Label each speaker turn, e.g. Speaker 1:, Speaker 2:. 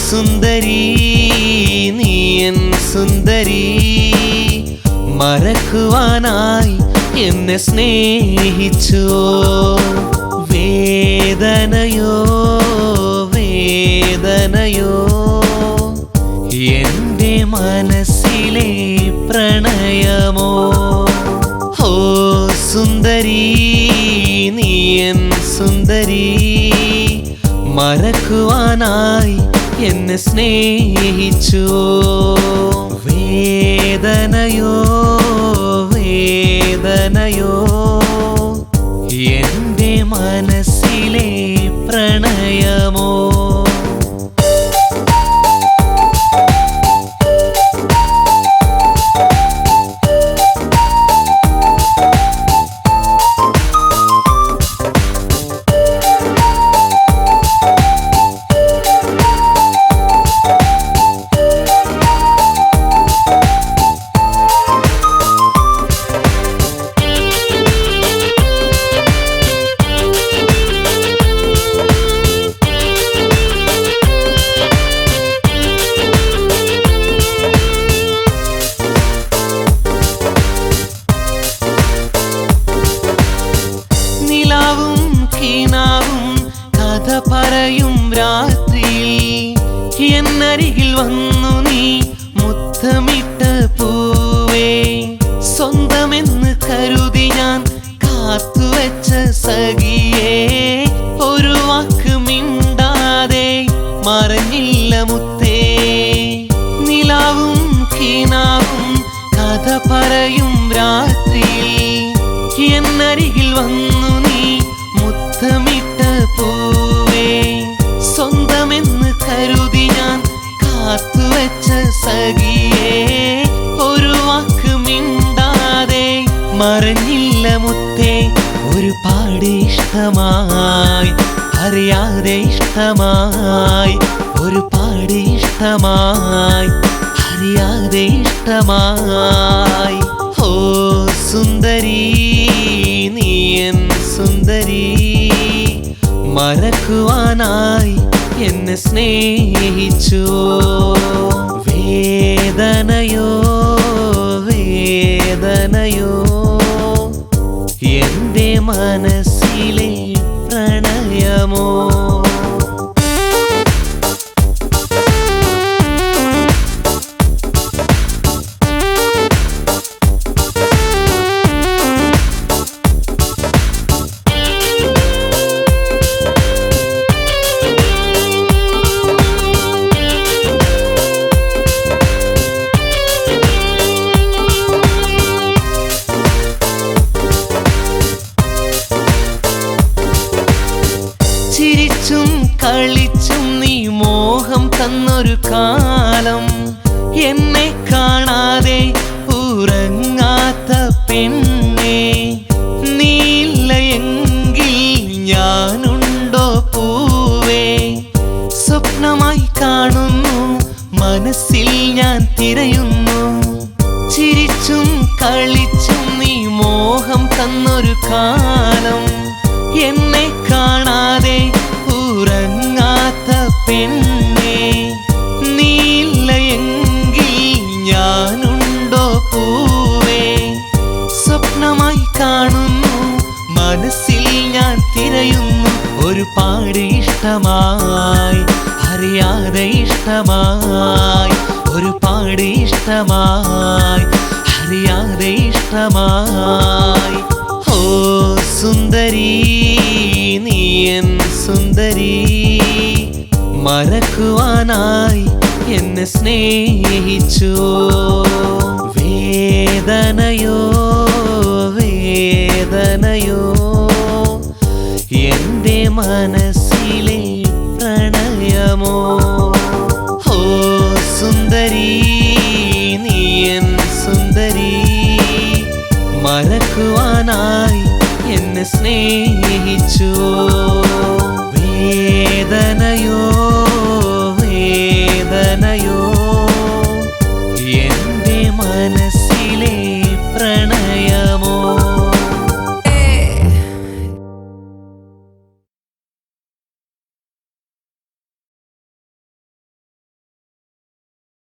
Speaker 1: സുന്ദരി നീ എൻ സുന്ദരി മറക്കുവാനായി എന്നെ സ്നേഹിച്ചുവോ വേദനയോ വേദനയോ എന്റെ മനസ്സിലെ പ്രണയമോ ഓ സുന്ദരി നീ എൻ സുന്ദരി മറക്കുവാനായി എന്നെ സ്നേഹിച്ചുവോ വേദനയോ വേദനയോ എന്റെ മനസ്സിലെ പ്രണയമോ കഥ പറയും രാത്രിയിൽ എന്നരികിൽ വന്നു നീ മുത്തമിട്ട പൂവേ സ്വന്തമെന്ന് കരുതി ഞാൻ കാത്തുവെച്ച സഖിയേ ഒരു വാക്ക് മിണ്ടാതെ മറഞ്ഞില്ല മുത്തേ നിലാവും കിനാവും കഥ പറയും രാത്രിയിൽ എന്നരികിൽ വന്നു നീ മുത്തമിട്ട പൂവേ സ്വന്തമെന്ന് കരുതി ഞാൻ കാത്തുവെച്ച സഖിയേ ഒരു വാക്ക് മിണ്ടാതെ മറഞ്ഞില്ല മുത്തേ ഒരുപാട് ഇഷ്ടമായി അറിയാതെ ഇഷ്ടമായി ഒരുപാട് ഇഷ്ടമായി അറിയാതെ ഇഷ്ടമായി ഓ സുന്ദരി നീ എൻ സുന്ദരി മറക്കുവാനായി എന്നെ സ്നേഹിച്ചുവോ വേദനയോ വേദനയോ എന്റെ മനസ്സിലെ പ്രണയമോ ചിരിച്ചും കളിച്ചും നീ മോഹം തന്നൊരു കാലം എന്നെ കാണാതെ ഉറങ്ങാത്ത പെണ്ണേ നീയില്ല എങ്കിൽ ഞാനുണ്ടോ പൂവേ സ്വപ്നമായി കാണുന്നു മനസ്സിൽ ഞാൻ തിരയുന്നു ചിരിച്ചും കളിച്ചും നീ മോഹം തന്നൊരു കാലം എന്നെ കാണാതെ ഉറങ്ങാത്ത പെണ്ണേ നീയില്ല എങ്കിൽ ഞാനുണ്ടോ പൂവേ സ്വപ്നമായി കാണുന്നു മനസ്സിൽ ഞാൻ തിരയുന്നു ഒരുപാട് ഇഷ്ടമായി അറിയാതെ ഇഷ്ടമായി ഒരുപാട് ഇഷ്ടമായി അറിയാതെ ഇഷ്ടമായി ഓ സുന്ദരി നീ എൻ സുന്ദരി മറക്കുവാനായി എന്നെ സ്നേഹിച്ചുവോ വേദനയോ വേദനയോ എന്റെ മനസ്സിലെ പ്രണയമോ ഓ സുന്ദരി നീ എൻ സുന്ദരി മറക്കുവാനായി എന്നെ സ്നേഹിച്ചുവോ വേദനയോ